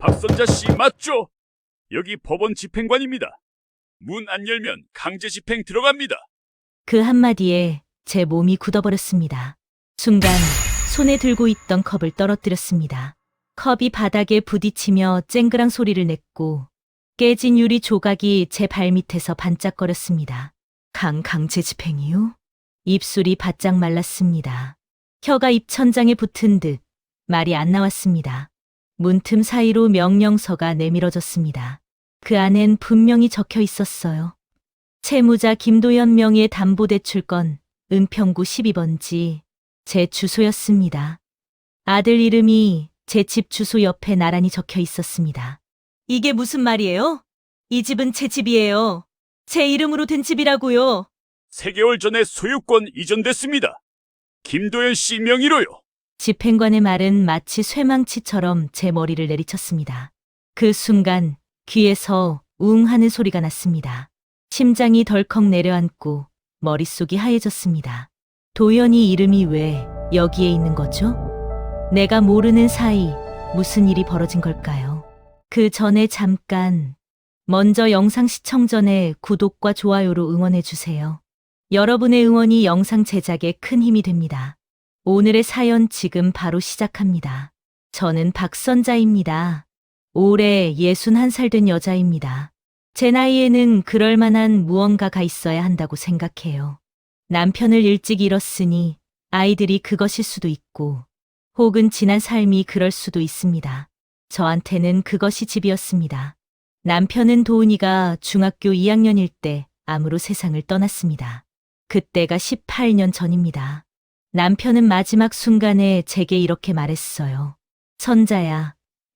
박선자 씨 맞죠? 여기 법원 집행관입니다. 문 안 열면 강제 집행 들어갑니다. 그 한마디에 제 몸이 굳어버렸습니다. 순간 손에 들고 있던 컵을 떨어뜨렸습니다. 컵이 바닥에 부딪히며 쨍그랑 소리를 냈고 깨진 유리 조각이 제 발밑에서 반짝거렸습니다. 강제 집행이요? 입술이 바짝 말랐습니다. 혀가 입천장에 붙은 듯 말이 안 나왔습니다. 문틈 사이로 명령서가 내밀어졌습니다. 그 안엔 분명히 적혀 있었어요. 채무자 김도연 명의의 담보대출건 은평구 12번지 제 주소였습니다. 아들 이름이 제 집 주소 옆에 나란히 적혀 있었습니다. 이게 무슨 말이에요? 이 집은 제 집이에요. 제 이름으로 된 집이라고요. 3개월 전에 소유권 이전됐습니다. 김도연 씨 명의로요. 집행관의 말은 마치 쇠망치처럼 제 머리를 내리쳤습니다. 그 순간 귀에서 웅 하는 소리가 났습니다. 심장이 덜컥 내려앉고 머릿속이 하얘졌습니다. 도연이 이름이 왜 여기에 있는 거죠? 내가 모르는 사이 무슨 일이 벌어진 걸까요? 그 전에 잠깐 먼저 영상 시청 전에 구독과 좋아요로 응원해주세요. 여러분의 응원이 영상 제작에 큰 힘이 됩니다. 오늘의 사연 지금 바로 시작합니다. 저는 박선자입니다. 올해 61살 된 여자입니다. 제 나이에는 그럴 만한 무언가가 있어야 한다고 생각해요. 남편을 일찍 잃었으니 아이들이 그것일 수도 있고, 혹은 지난 삶이 그럴 수도 있습니다. 저한테는 그것이 집이었습니다. 남편은 도은이가 중학교 2학년일 때 암으로 세상을 떠났습니다. 그때가 18년 전입니다. 남편은 마지막 순간에 제게 이렇게 말했어요. 선자야,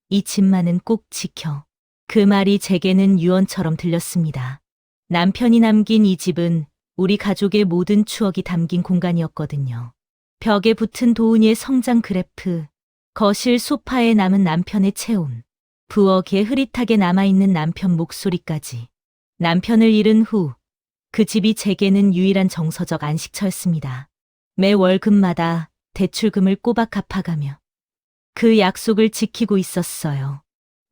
이 집만은 꼭 지켜. 그 말이 제게는 유언처럼 들렸습니다. 남편이 남긴 이 집은 우리 가족의 모든 추억이 담긴 공간이었거든요. 벽에 붙은 도은이의 성장 그래프, 거실 소파에 남은 남편의 체온, 부엌에 흐릿하게 남아있는 남편 목소리까지. 남편을 잃은 후 그 집이 제게는 유일한 정서적 안식처였습니다. 매 월급마다 대출금을 꼬박 갚아가며 그 약속을 지키고 있었어요.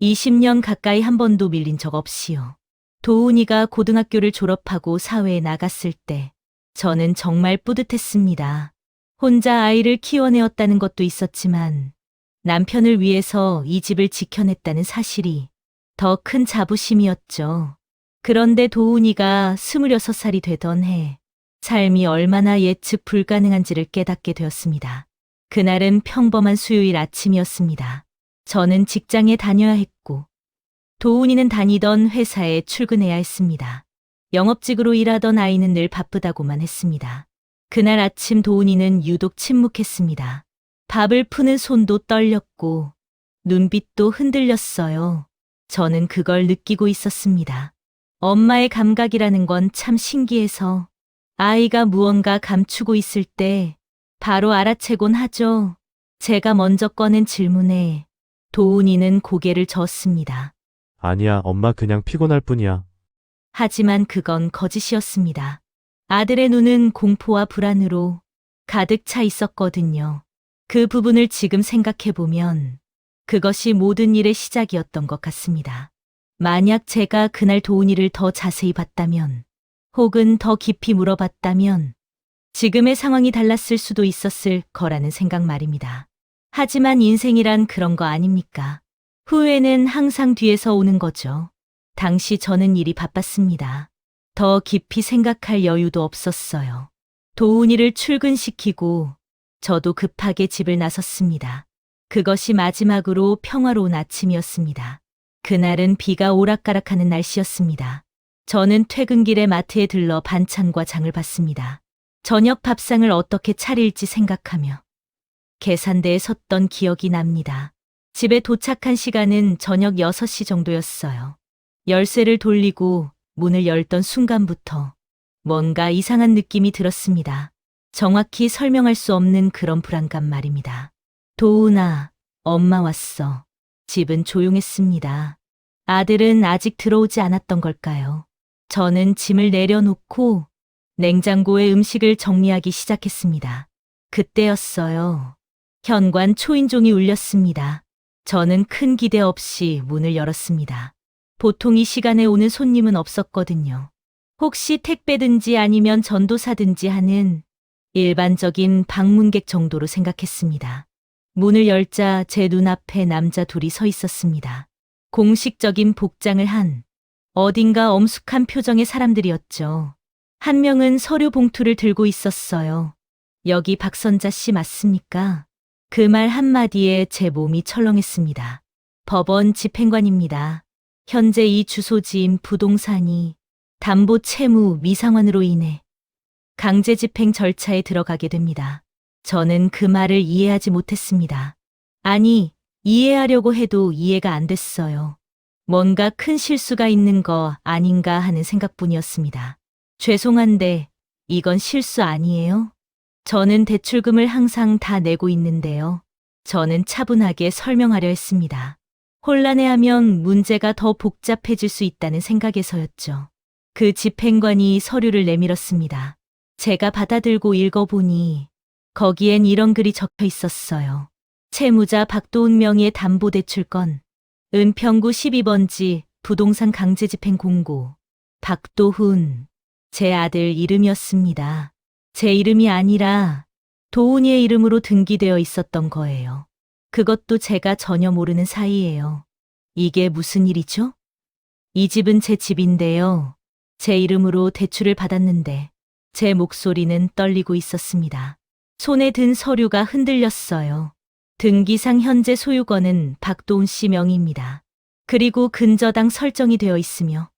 20년 가까이 한 번도 밀린 적 없이요. 도훈이가 고등학교를 졸업하고 사회에 나갔을 때 저는 정말 뿌듯했습니다. 혼자 아이를 키워내었다는 것도 있었지만 남편을 위해서 이 집을 지켜냈다는 사실이 더 큰 자부심이었죠. 그런데 도훈이가 26살이 되던 해 삶이 얼마나 예측 불가능한지를 깨닫게 되었습니다. 그날은 평범한 수요일 아침이었습니다. 저는 직장에 다녀야 했고 도훈이는 다니던 회사에 출근해야 했습니다. 영업직으로 일하던 아이는 늘 바쁘다고만 했습니다. 그날 아침 도훈이는 유독 침묵했습니다. 밥을 푸는 손도 떨렸고 눈빛도 흔들렸어요. 저는 그걸 느끼고 있었습니다. 엄마의 감각이라는 건 참 신기해서 아이가 무언가 감추고 있을 때 바로 알아채곤 하죠. 제가 먼저 꺼낸 질문에 도훈이는 고개를 저었습니다. 아니야, 엄마 그냥 피곤할 뿐이야. 하지만 그건 거짓이었습니다. 아들의 눈은 공포와 불안으로 가득 차 있었거든요. 그 부분을 지금 생각해보면 그것이 모든 일의 시작이었던 것 같습니다. 만약 제가 그날 도훈이를 더 자세히 봤다면, 혹은 더 깊이 물어봤다면 지금의 상황이 달랐을 수도 있었을 거라는 생각 말입니다. 하지만 인생이란 그런 거 아닙니까? 후회는 항상 뒤에서 오는 거죠. 당시 저는 일이 바빴습니다. 더 깊이 생각할 여유도 없었어요. 도훈이를 출근시키고 저도 급하게 집을 나섰습니다. 그것이 마지막으로 평화로운 아침이었습니다. 그날은 비가 오락가락하는 날씨였습니다. 저는 퇴근길에 마트에 들러 반찬과 장을 봤습니다. 저녁 밥상을 어떻게 차릴지 생각하며 계산대에 섰던 기억이 납니다. 집에 도착한 시간은 저녁 6시 정도였어요. 열쇠를 돌리고 문을 열던 순간부터 뭔가 이상한 느낌이 들었습니다. 정확히 설명할 수 없는 그런 불안감 말입니다. 도훈아, 엄마 왔어. 집은 조용했습니다. 아들은 아직 들어오지 않았던 걸까요? 저는 짐을 내려놓고 냉장고에 음식을 정리하기 시작했습니다. 그때였어요. 현관 초인종이 울렸습니다. 저는 큰 기대 없이 문을 열었습니다. 보통 이 시간에 오는 손님은 없었거든요. 혹시 택배든지 아니면 전도사든지 하는 일반적인 방문객 정도로 생각했습니다. 문을 열자 제 눈앞에 남자 둘이 서 있었습니다. 공식적인 복장을 한 어딘가 엄숙한 표정의 사람들이었죠. 한 명은 서류 봉투를 들고 있었어요. 여기 박선자 씨 맞습니까? 그 말 한마디에 제 몸이 철렁했습니다. 법원 집행관입니다. 현재 이 주소지인 부동산이 담보 채무 미상환으로 인해 강제 집행 절차에 들어가게 됩니다. 저는 그 말을 이해하지 못했습니다. 아니, 이해하려고 해도 이해가 안 됐어요. 뭔가 큰 실수가 있는 거 아닌가 하는 생각뿐이었습니다. 죄송한데 이건 실수 아니에요? 저는 대출금을 항상 다 내고 있는데요. 저는 차분하게 설명하려 했습니다. 혼란해하면 문제가 더 복잡해질 수 있다는 생각에서였죠. 그 집행관이 서류를 내밀었습니다. 제가 받아들고 읽어보니 거기엔 이런 글이 적혀 있었어요. 채무자 박도훈 명의의 담보대출건 은평구 12번지 부동산 강제집행 공고 박도훈 제 아들 이름이었습니다. 제 이름이 아니라 도훈이의 이름으로 등기되어 있었던 거예요. 그것도 제가 전혀 모르는 사이예요. 이게 무슨 일이죠? 이 집은 제 집인데요. 제 이름으로 대출을 받았는데 제 목소리는 떨리고 있었습니다. 손에 든 서류가 흔들렸어요. 등기상 현재 소유권은 박도훈 씨 명의입니다. 그리고 근저당 설정이 되어 있으며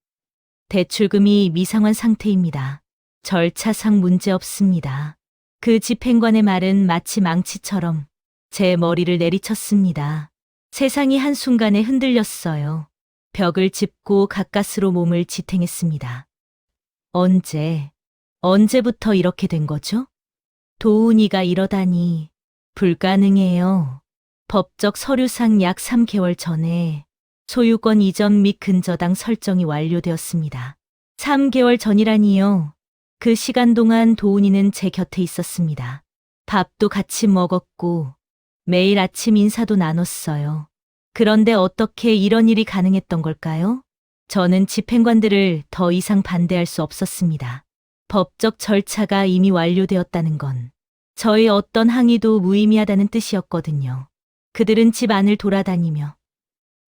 대출금이 미상환 상태입니다. 절차상 문제 없습니다. 그 집행관의 말은 마치 망치처럼 제 머리를 내리쳤습니다. 세상이 한순간에 흔들렸어요. 벽을 짚고 가까스로 몸을 지탱했습니다. 언제부터 이렇게 된 거죠? 도훈이가 이러다니 불가능해요. 법적 서류상 약 3개월 전에 소유권 이전 및 근저당 설정이 완료되었습니다. 3개월 전이라니요. 그 시간 동안 도훈이는 제 곁에 있었습니다. 밥도 같이 먹었고 매일 아침 인사도 나눴어요. 그런데 어떻게 이런 일이 가능했던 걸까요? 저는 집행관들을 더 이상 반대할 수 없었습니다. 법적 절차가 이미 완료되었다는 건 저의 어떤 항의도 무의미하다는 뜻이었거든요. 그들은 집 안을 돌아다니며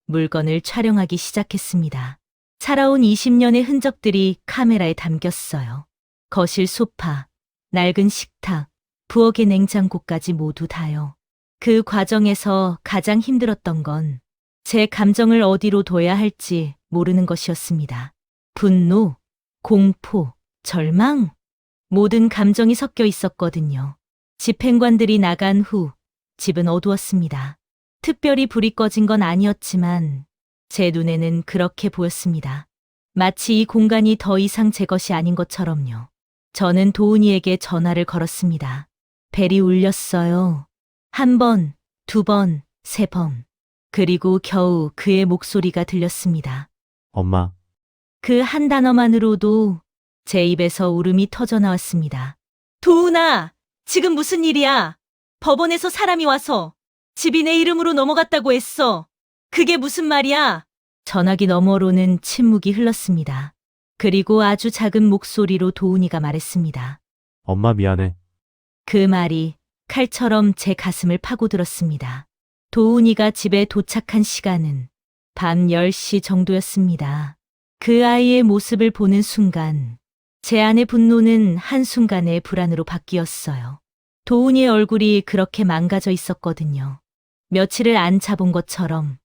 물건을 촬영하기 시작했습니다. 살아온 20년의 흔적들이 카메라에 담겼어요. 거실 소파, 낡은 식탁, 부엌의 냉장고까지 모두 다요. 그 과정에서 가장 힘들었던 건 제 감정을 어디로 둬야 할지 모르는 것이었습니다. 분노, 공포, 절망, 모든 감정이 섞여 있었거든요. 집행관들이 나간 후 집은 어두웠습니다. 특별히 불이 꺼진 건 아니었지만 제 눈에는 그렇게 보였습니다. 마치 이 공간이 더 이상 제 것이 아닌 것처럼요. 저는 도훈이에게 전화를 걸었습니다. 벨이 울렸어요. 1번, 2번, 3번. 그리고 겨우 그의 목소리가 들렸습니다. 엄마, 그 한 단어만으로도 제 입에서 울음이 터져 나왔습니다. 도훈아, 지금 무슨 일이야? 법원에서 사람이 와서 집이 내 이름으로 넘어갔다고 했어. 그게 무슨 말이야? 전화기 너머로는 침묵이 흘렀습니다. 그리고 아주 작은 목소리로 도훈이가 말했습니다. 엄마 미안해. 그 말이 칼처럼 제 가슴을 파고들었습니다. 도훈이가 집에 도착한 시간은 밤 10시 정도였습니다. 그 아이의 모습을 보는 순간 제 안의 분노는 한순간에 불안으로 바뀌었어요. 도훈이의 얼굴이 그렇게 망가져 있었거든요. 며칠을 안 자본 것처럼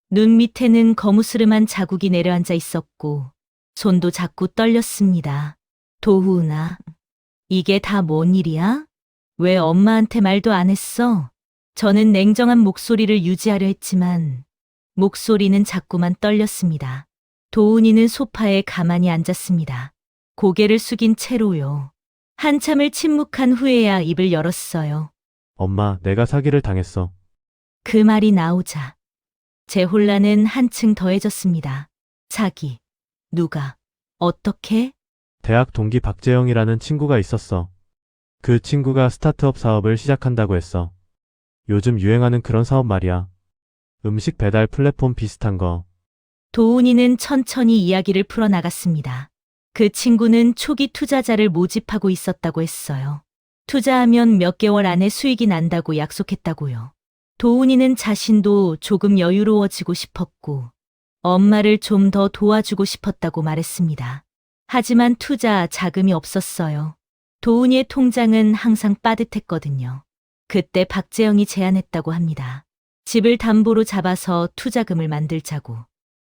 눈 밑에는 거무스름한 자국이 내려앉아 있었고 손도 자꾸 떨렸습니다. 도훈아, 이게 다 뭔 일이야? 왜 엄마한테 말도 안 했어? 저는 냉정한 목소리를 유지하려 했지만 목소리는 자꾸만 떨렸습니다. 도훈이는 소파에 가만히 앉았습니다. 고개를 숙인 채로요. 한참을 침묵한 후에야 입을 열었어요. 엄마, 내가 사기를 당했어. 그 말이 나오자 제 혼란은 한층 더해졌습니다. 사기. 누가? 어떻게? 대학 동기 박재영이라는 친구가 있었어. 그 친구가 스타트업 사업을 시작한다고 했어. 요즘 유행하는 그런 사업 말이야. 음식 배달 플랫폼 비슷한 거. 도훈이는 천천히 이야기를 풀어나갔습니다. 그 친구는 초기 투자자를 모집하고 있었다고 했어요. 투자하면 몇 개월 안에 수익이 난다고 약속했다고요. 도훈이는 자신도 조금 여유로워지고 싶었고 엄마를 좀 더 도와주고 싶었다고 말했습니다. 하지만 투자 자금이 없었어요. 도훈이의 통장은 항상 빠듯했거든요. 그때 박재영이 제안했다고 합니다. 집을 담보로 잡아서 투자금을 만들자고.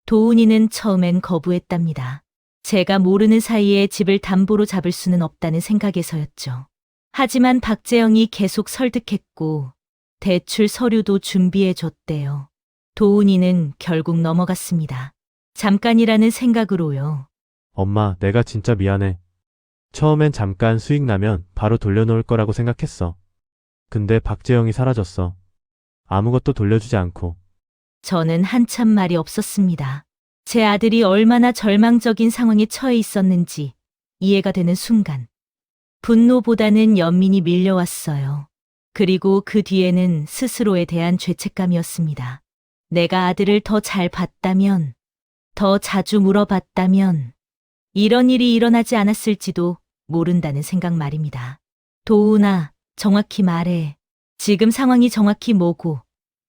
도훈이는 처음엔 거부했답니다. 제가 모르는 사이에 집을 담보로 잡을 수는 없다는 생각에서였죠. 하지만 박재영이 계속 설득했고 대출 서류도 준비해 줬대요. 도훈이는 결국 넘어갔습니다. 잠깐이라는 생각으로요. 엄마, 내가 진짜 미안해. 처음엔 잠깐 수익 나면 바로 돌려놓을 거라고 생각했어. 근데 박재영이 사라졌어. 아무것도 돌려주지 않고. 저는 한참 말이 없었습니다. 제 아들이 얼마나 절망적인 상황에 처해 있었는지 이해가 되는 순간 분노보다는 연민이 밀려왔어요. 그리고 그 뒤에는 스스로에 대한 죄책감이었습니다. 내가 아들을 더 잘 봤다면, 더 자주 물어봤다면 이런 일이 일어나지 않았을지도 모른다는 생각 말입니다. 도훈아, 정확히 말해. 지금 상황이 정확히 뭐고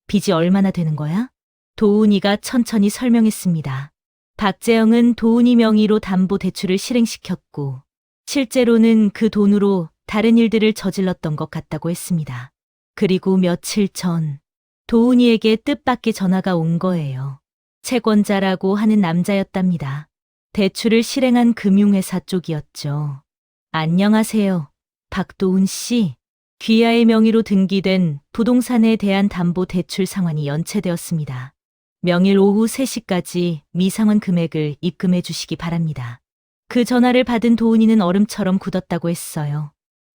빚이 얼마나 되는 거야? 도훈이가 천천히 설명했습니다. 박재영은 도훈이 명의로 담보 대출을 실행시켰고 실제로는 그 돈으로 다른 일들을 저질렀던 것 같다고 했습니다. 그리고 며칠 전 도훈이에게 뜻밖의 전화가 온 거예요. 채권자라고 하는 남자였답니다. 대출을 실행한 금융회사 쪽이었죠. 안녕하세요. 박도훈 씨. 귀하의 명의로 등기된 부동산에 대한 담보 대출 상환이 연체되었습니다. 명일 오후 3시까지 미상환 금액을 입금해 주시기 바랍니다. 그 전화를 받은 도훈이는 얼음처럼 굳었다고 했어요.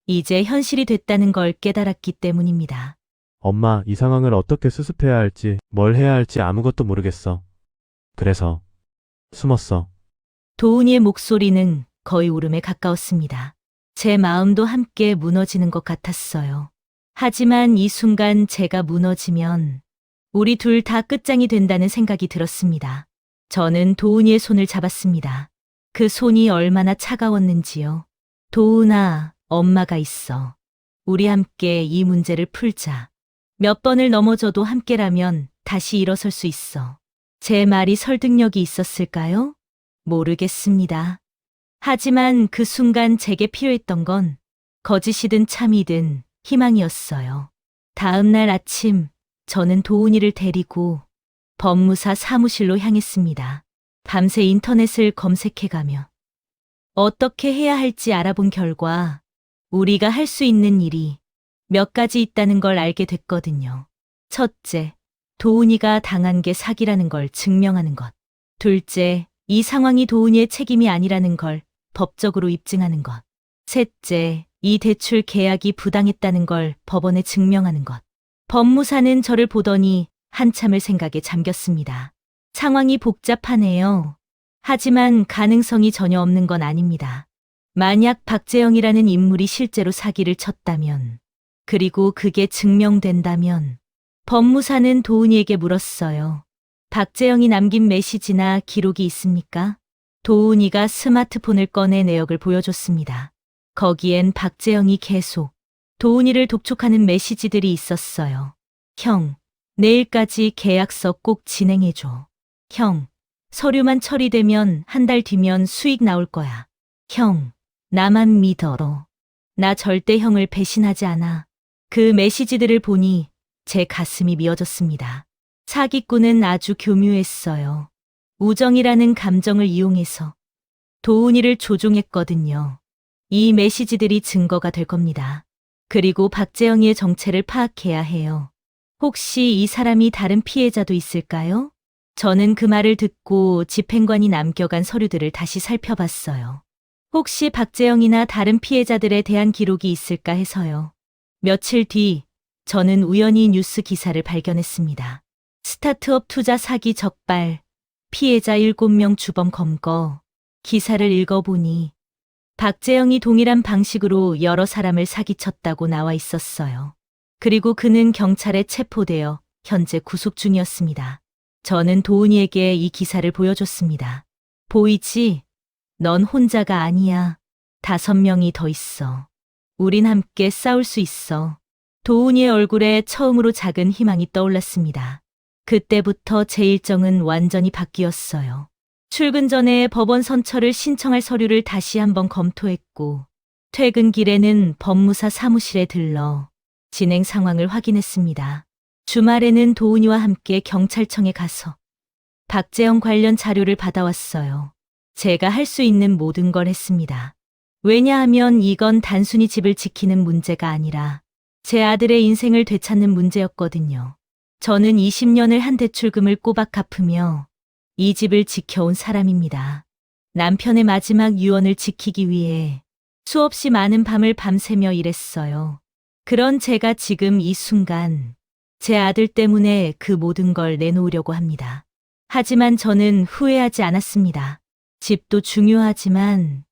이제 현실이 됐다는 걸 깨달았기 때문입니다. 엄마, 이 상황을 어떻게 수습해야 할지, 뭘 해야 할지 아무것도 모르겠어. 그래서 숨었어. 도훈이의 목소리는 거의 울음에 가까웠습니다. 제 마음도 함께 무너지는 것 같았어요. 하지만 이 순간 제가 무너지면 우리 둘 다 끝장이 된다는 생각이 들었습니다. 저는 도훈이의 손을 잡았습니다. 그 손이 얼마나 차가웠는지요. 도훈아, 엄마가 있어. 우리 함께 이 문제를 풀자. 몇 번을 넘어져도 함께라면 다시 일어설 수 있어. 제 말이 설득력이 있었을까요? 모르겠습니다. 하지만 그 순간 제게 필요했던 건 거짓이든 참이든 희망이었어요. 다음 날 아침, 저는 도훈이를 데리고 법무사 사무실로 향했습니다. 밤새 인터넷을 검색해가며 어떻게 해야 할지 알아본 결과 우리가 할 수 있는 일이 몇 가지 있다는 걸 알게 됐거든요. 첫째, 도훈이가 당한 게 사기라는 걸 증명하는 것. 둘째, 이 상황이 도훈이의 책임이 아니라는 걸 법적으로 입증하는 것. 셋째, 이 대출 계약이 부당했다는 걸 법원에 증명하는 것. 법무사는 저를 보더니 한참을 생각에 잠겼습니다. 상황이 복잡하네요. 하지만 가능성이 전혀 없는 건 아닙니다. 만약 박재영이라는 인물이 실제로 사기를 쳤다면, 그리고 그게 증명된다면, 법무사는 도훈이에게 물었어요. 박재영이 남긴 메시지나 기록이 있습니까? 도훈이가 스마트폰을 꺼내 내역을 보여줬습니다. 거기엔 박재영이 계속 도훈이를 독촉하는 메시지들이 있었어요. 형, 내일까지 계약서 꼭 진행해줘. 형, 서류만 처리되면 한 달 뒤면 수익 나올 거야. 형, 나만 믿어로. 나 절대 형을 배신하지 않아. 그 메시지들을 보니 제 가슴이 미어졌습니다. 사기꾼은 아주 교묘했어요. 우정이라는 감정을 이용해서 도훈이를 조종했거든요. 이 메시지들이 증거가 될 겁니다. 그리고 박재영이의 정체를 파악해야 해요. 혹시 이 사람이 다른 피해자도 있을까요? 저는 그 말을 듣고 집행관이 남겨간 서류들을 다시 살펴봤어요. 혹시 박재영이나 다른 피해자들에 대한 기록이 있을까 해서요. 며칠 뒤 저는 우연히 뉴스 기사를 발견했습니다. 스타트업 투자 사기 적발, 피해자 7명 주범 검거. 기사를 읽어보니 박재영이 동일한 방식으로 여러 사람을 사기쳤다고 나와 있었어요. 그리고 그는 경찰에 체포되어 현재 구속 중이었습니다. 저는 도은이에게 이 기사를 보여줬습니다. 보이지? 넌 혼자가 아니야. 5명이 더 있어. 우린 함께 싸울 수 있어. 도은이의 얼굴에 처음으로 작은 희망이 떠올랐습니다. 그때부터 제 일정은 완전히 바뀌었어요. 출근 전에 법원 선처를 신청할 서류를 다시 한번 검토했고, 퇴근길에는 법무사 사무실에 들러 진행 상황을 확인했습니다. 주말에는 도은이와 함께 경찰청에 가서 박재영 관련 자료를 받아왔어요. 제가 할 수 있는 모든 걸 했습니다. 왜냐하면 이건 단순히 집을 지키는 문제가 아니라 제 아들의 인생을 되찾는 문제였거든요. 저는 20년을 한 대출금을 꼬박 갚으며 이 집을 지켜온 사람입니다. 남편의 마지막 유언을 지키기 위해 수없이 많은 밤을 밤새며 일했어요. 그런 제가 지금 이 순간 제 아들 때문에 그 모든 걸 내놓으려고 합니다. 하지만 저는 후회하지 않았습니다. 집도 중요하지만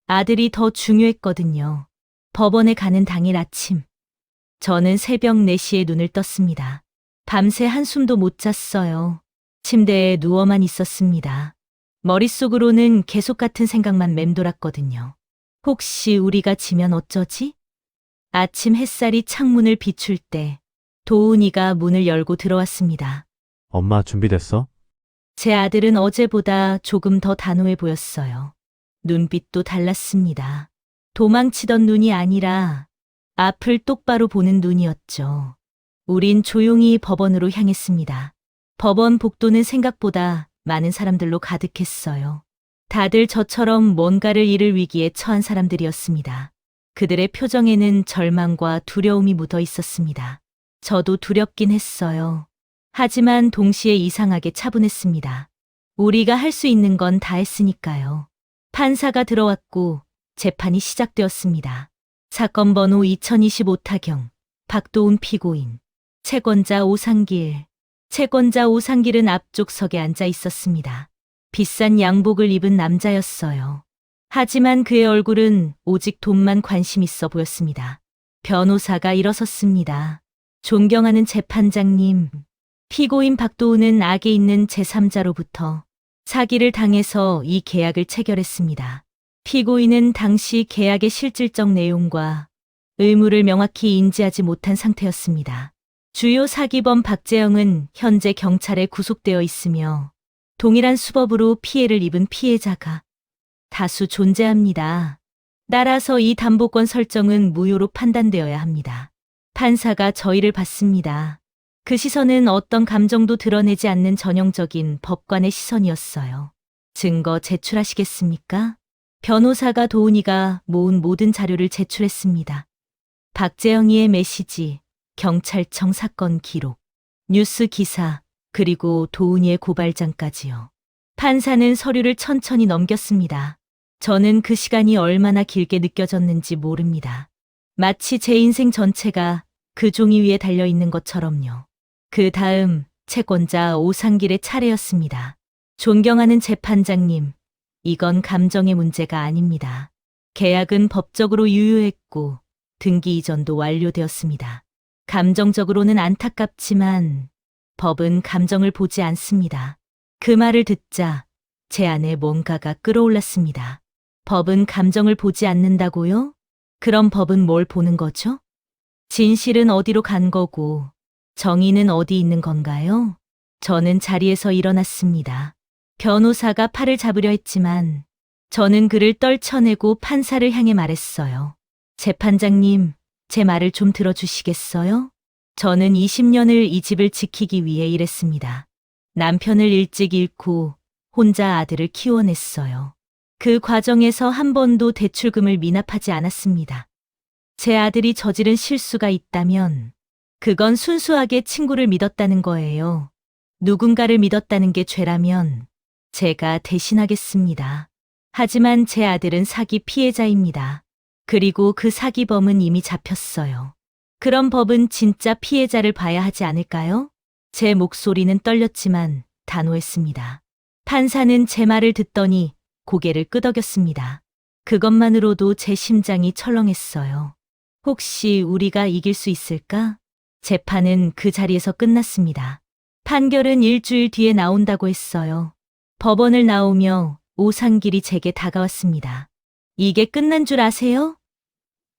아들이 더 중요했거든요. 법원에 가는 당일 아침, 저는 새벽 4시에 눈을 떴습니다. 밤새 한숨도 못 잤어요. 침대에 누워만 있었습니다. 머릿속으로는 계속 같은 생각만 맴돌았거든요. 혹시 우리가 지면 어쩌지? 아침 햇살이 창문을 비출 때 도은이가 문을 열고 들어왔습니다. 엄마 준비됐어? 제 아들은 어제보다 조금 더 단호해 보였어요. 눈빛도 달랐습니다. 도망치던 눈이 아니라 앞을 똑바로 보는 눈이었죠. 우린 조용히 법원으로 향했습니다. 법원 복도는 생각보다 많은 사람들로 가득했어요. 다들 저처럼 뭔가를 잃을 위기에 처한 사람들이었습니다. 그들의 표정에는 절망과 두려움이 묻어 있었습니다. 저도 두렵긴 했어요. 하지만 동시에 이상하게 차분했습니다. 우리가 할 수 있는 건 다 했으니까요. 판사가 들어왔고 재판이 시작되었습니다. 사건 번호 2025 타경, 박도훈 피고인, 채권자 오상길. 채권자 오상길은 앞쪽석에 앉아 있었습니다. 비싼 양복을 입은 남자였어요. 하지만 그의 얼굴은 오직 돈만 관심 있어 보였습니다. 변호사가 일어섰습니다. 존경하는 재판장님, 피고인 박도훈은 악에 있는 제3자로부터 사기를 당해서 이 계약을 체결했습니다. 피고인은 당시 계약의 실질적 내용과 의무를 명확히 인지하지 못한 상태였습니다. 주요 사기범 박재영은 현재 경찰에 구속되어 있으며 동일한 수법으로 피해를 입은 피해자가 다수 존재합니다. 따라서 이 담보권 설정은 무효로 판단되어야 합니다. 판사가 저희를 봤습니다. 그 시선은 어떤 감정도 드러내지 않는 전형적인 법관의 시선이었어요. 증거 제출하시겠습니까? 변호사가 도훈이가 모은 모든 자료를 제출했습니다. 박재영이의 메시지, 경찰청 사건 기록, 뉴스 기사, 그리고 도훈이의 고발장까지요. 판사는 서류를 천천히 넘겼습니다. 저는 그 시간이 얼마나 길게 느껴졌는지 모릅니다. 마치 제 인생 전체가 그 종이 위에 달려있는 것처럼요. 그 다음 채권자 오상길의 차례였습니다. 존경하는 재판장님, 이건 감정의 문제가 아닙니다. 계약은 법적으로 유효했고 등기 이전도 완료되었습니다. 감정적으로는 안타깝지만 법은 감정을 보지 않습니다. 그 말을 듣자 제 안에 뭔가가 끌어올랐습니다. 법은 감정을 보지 않는다고요? 그럼 법은 뭘 보는 거죠? 진실은 어디로 간 거고 정의는 어디 있는 건가요? 저는 자리에서 일어났습니다. 변호사가 팔을 잡으려 했지만 저는 그를 떨쳐내고 판사를 향해 말했어요. 재판장님, 제 말을 좀 들어주시겠어요? 저는 20년을 이 집을 지키기 위해 일했습니다. 남편을 일찍 잃고 혼자 아들을 키워냈어요. 그 과정에서 한 번도 대출금을 미납하지 않았습니다. 제 아들이 저지른 실수가 있다면 그건 순수하게 친구를 믿었다는 거예요. 누군가를 믿었다는 게 죄라면 제가 대신하겠습니다. 하지만 제 아들은 사기 피해자입니다. 그리고 그 사기범은 이미 잡혔어요. 그럼 법은 진짜 피해자를 봐야 하지 않을까요? 제 목소리는 떨렸지만 단호했습니다. 판사는 제 말을 듣더니 고개를 끄덕였습니다. 그것만으로도 제 심장이 철렁했어요. 혹시 우리가 이길 수 있을까? 재판은 그 자리에서 끝났습니다. 판결은 일주일 뒤에 나온다고 했어요. 법원을 나오며 오상길이 제게 다가왔습니다. 이게 끝난 줄 아세요?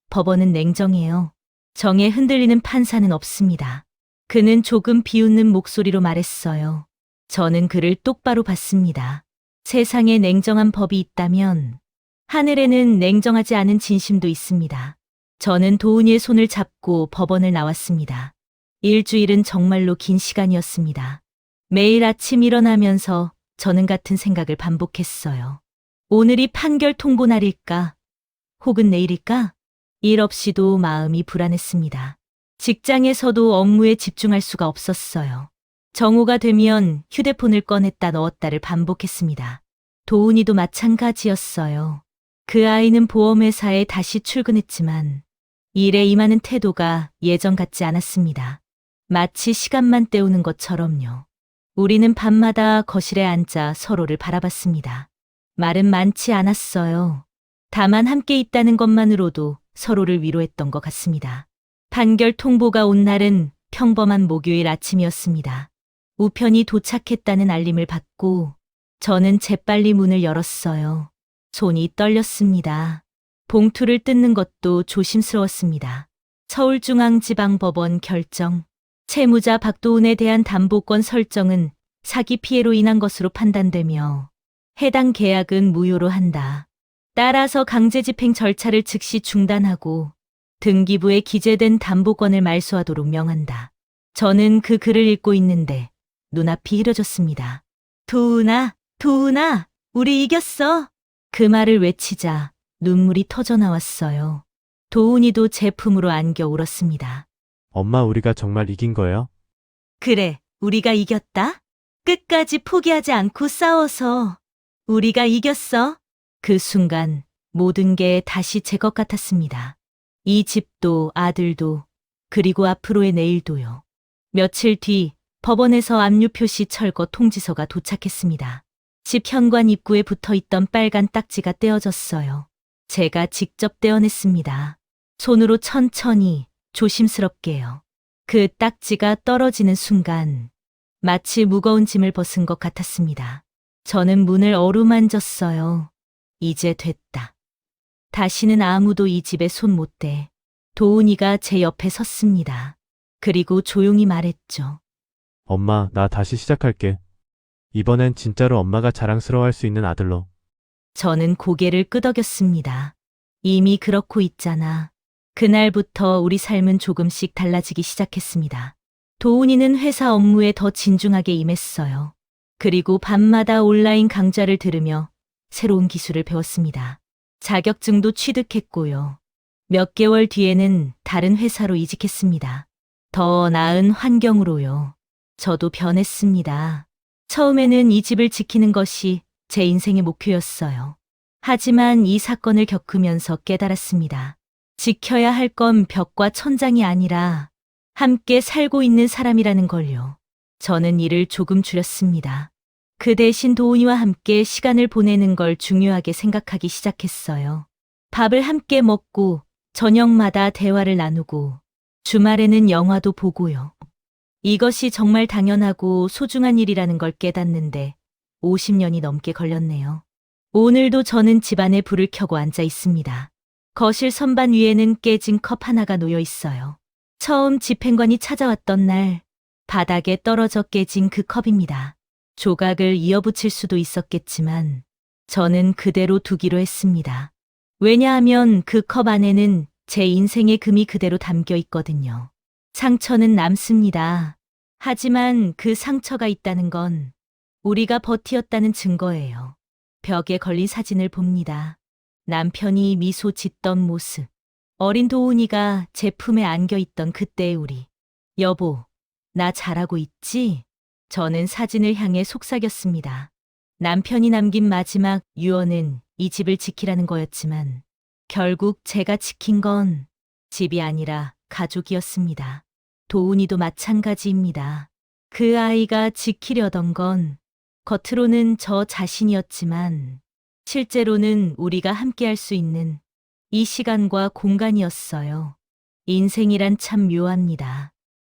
법원은 냉정해요. 정에 흔들리는 판사는 없습니다. 그는 조금 비웃는 목소리로 말했어요. 저는 그를 똑바로 봤습니다. 세상에 냉정한 법이 있다면 하늘에는 냉정하지 않은 진심도 있습니다. 저는 도은이의 손을 잡고 법원을 나왔습니다. 일주일은 정말로 긴 시간이었습니다. 매일 아침 일어나면서 저는 같은 생각을 반복했어요. 오늘이 판결 통보 날일까? 혹은 내일일까? 일 없이도 마음이 불안했습니다. 직장에서도 업무에 집중할 수가 없었어요. 정오가 되면 휴대폰을 꺼냈다 넣었다를 반복했습니다. 도훈이도 마찬가지였어요. 그 아이는 보험회사에 다시 출근했지만 일에 임하는 태도가 예전 같지 않았습니다. 마치 시간만 때우는 것처럼요. 우리는 밤마다 거실에 앉아 서로를 바라봤습니다. 말은 많지 않았어요. 다만 함께 있다는 것만으로도 서로를 위로했던 것 같습니다. 판결 통보가 온 날은 평범한 목요일 아침이었습니다. 우편이 도착했다는 알림을 받고 저는 재빨리 문을 열었어요. 손이 떨렸습니다. 봉투를 뜯는 것도 조심스러웠습니다. 서울중앙지방법원 결정. 채무자 박도훈에 대한 담보권 설정은 사기 피해로 인한 것으로 판단되며 해당 계약은 무효로 한다. 따라서 강제집행 절차를 즉시 중단하고 등기부에 기재된 담보권을 말소하도록 명한다. 저는 그 글을 읽고 있는데 눈앞이 흐려졌습니다. 도훈아, 도훈아, 우리 이겼어. 그 말을 외치자 눈물이 터져 나왔어요. 도훈이도 제 품으로 안겨 울었습니다. 엄마, 우리가 정말 이긴 거예요? 그래, 우리가 이겼다. 끝까지 포기하지 않고 싸워서 우리가 이겼어. 그 순간 모든 게 다시 제 것 같았습니다. 이 집도 아들도 그리고 앞으로의 내일도요. 며칠 뒤 법원에서 압류 표시 철거 통지서가 도착했습니다. 집 현관 입구에 붙어 있던 빨간 딱지가 떼어졌어요. 제가 직접 떼어냈습니다. 손으로 천천히 조심스럽게요. 그 딱지가 떨어지는 순간 마치 무거운 짐을 벗은 것 같았습니다. 저는 문을 어루만졌어요. 이제 됐다. 다시는 아무도 이 집에 손 못 대. 도훈이가 제 옆에 섰습니다. 그리고 조용히 말했죠. 엄마, 나 다시 시작할게. 이번엔 진짜로 엄마가 자랑스러워할 수 있는 아들로. 저는 고개를 끄덕였습니다. 이미 그렇고 있잖아. 그날부터 우리 삶은 조금씩 달라지기 시작했습니다. 도훈이는 회사 업무에 더 진중하게 임했어요. 그리고 밤마다 온라인 강좌를 들으며 새로운 기술을 배웠습니다. 자격증도 취득했고요. 몇 개월 뒤에는 다른 회사로 이직했습니다. 더 나은 환경으로요. 저도 변했습니다. 처음에는 이 집을 지키는 것이 제 인생의 목표였어요. 하지만 이 사건을 겪으면서 깨달았습니다. 지켜야 할 건 벽과 천장이 아니라 함께 살고 있는 사람이라는 걸요. 저는 일을 조금 줄였습니다. 그 대신 도훈이와 함께 시간을 보내는 걸 중요하게 생각하기 시작했어요. 밥을 함께 먹고 저녁마다 대화를 나누고 주말에는 영화도 보고요. 이것이 정말 당연하고 소중한 일이라는 걸 깨닫는데 50년이 넘게 걸렸네요. 오늘도 저는 집안에 불을 켜고 앉아 있습니다. 거실 선반 위에는 깨진 컵 하나가 놓여 있어요. 처음 집행관이 찾아왔던 날 바닥에 떨어져 깨진 그 컵입니다. 조각을 이어붙일 수도 있었겠지만 저는 그대로 두기로 했습니다. 왜냐하면 그 컵 안에는 제 인생의 금이 그대로 담겨 있거든요. 상처는 남습니다. 하지만 그 상처가 있다는 건 우리가 버티었다는 증거예요. 벽에 걸린 사진을 봅니다. 남편이 미소 짓던 모습. 어린 도훈이가 제 품에 안겨 있던 그때의 우리. 여보, 나 잘하고 있지? 저는 사진을 향해 속삭였습니다. 남편이 남긴 마지막 유언은 이 집을 지키라는 거였지만 결국 제가 지킨 건 집이 아니라 가족이었습니다. 도훈이도 마찬가지입니다. 그 아이가 지키려던 건 겉으로는 저 자신이었지만 실제로는 우리가 함께할 수 있는 이 시간과 공간이었어요. 인생이란 참 묘합니다.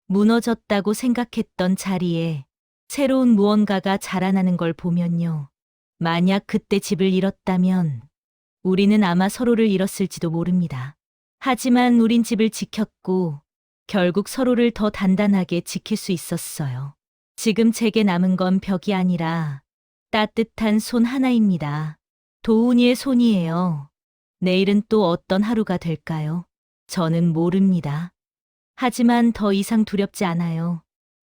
무너졌다고 생각했던 자리에 새로운 무언가가 자라나는 걸 보면요. 만약 그때 집을 잃었다면 우리는 아마 서로를 잃었을지도 모릅니다. 하지만 우린 집을 지켰고 결국 서로를 더 단단하게 지킬 수 있었어요. 지금 제게 남은 건 벽이 아니라 따뜻한 손 하나입니다. 도훈이의 손이에요. 내일은 또 어떤 하루가 될까요? 저는 모릅니다. 하지만 더 이상 두렵지 않아요.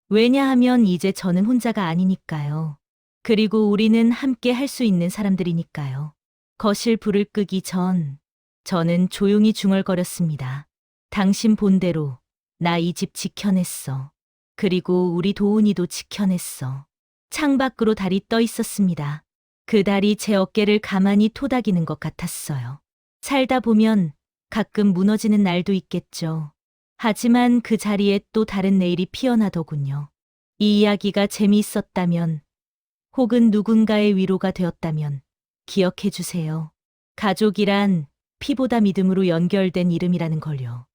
왜냐하면 이제 저는 혼자가 아니니까요. 그리고 우리는 함께 할 수 있는 사람들이니까요. 거실 불을 끄기 전 저는 조용히 중얼거렸습니다. 당신 본대로 나 이 집 지켜냈어. 그리고 우리 도훈이도 지켜냈어. 창밖으로 달이 떠 있었습니다. 그 달이 제 어깨를 가만히 토닥이는 것 같았어요. 살다 보면 가끔 무너지는 날도 있겠죠. 하지만 그 자리에 또 다른 내일이 피어나더군요. 이 이야기가 재미있었다면 혹은 누군가의 위로가 되었다면 기억해 주세요. 가족이란 피보다 믿음으로 연결된 이름이라는 걸요.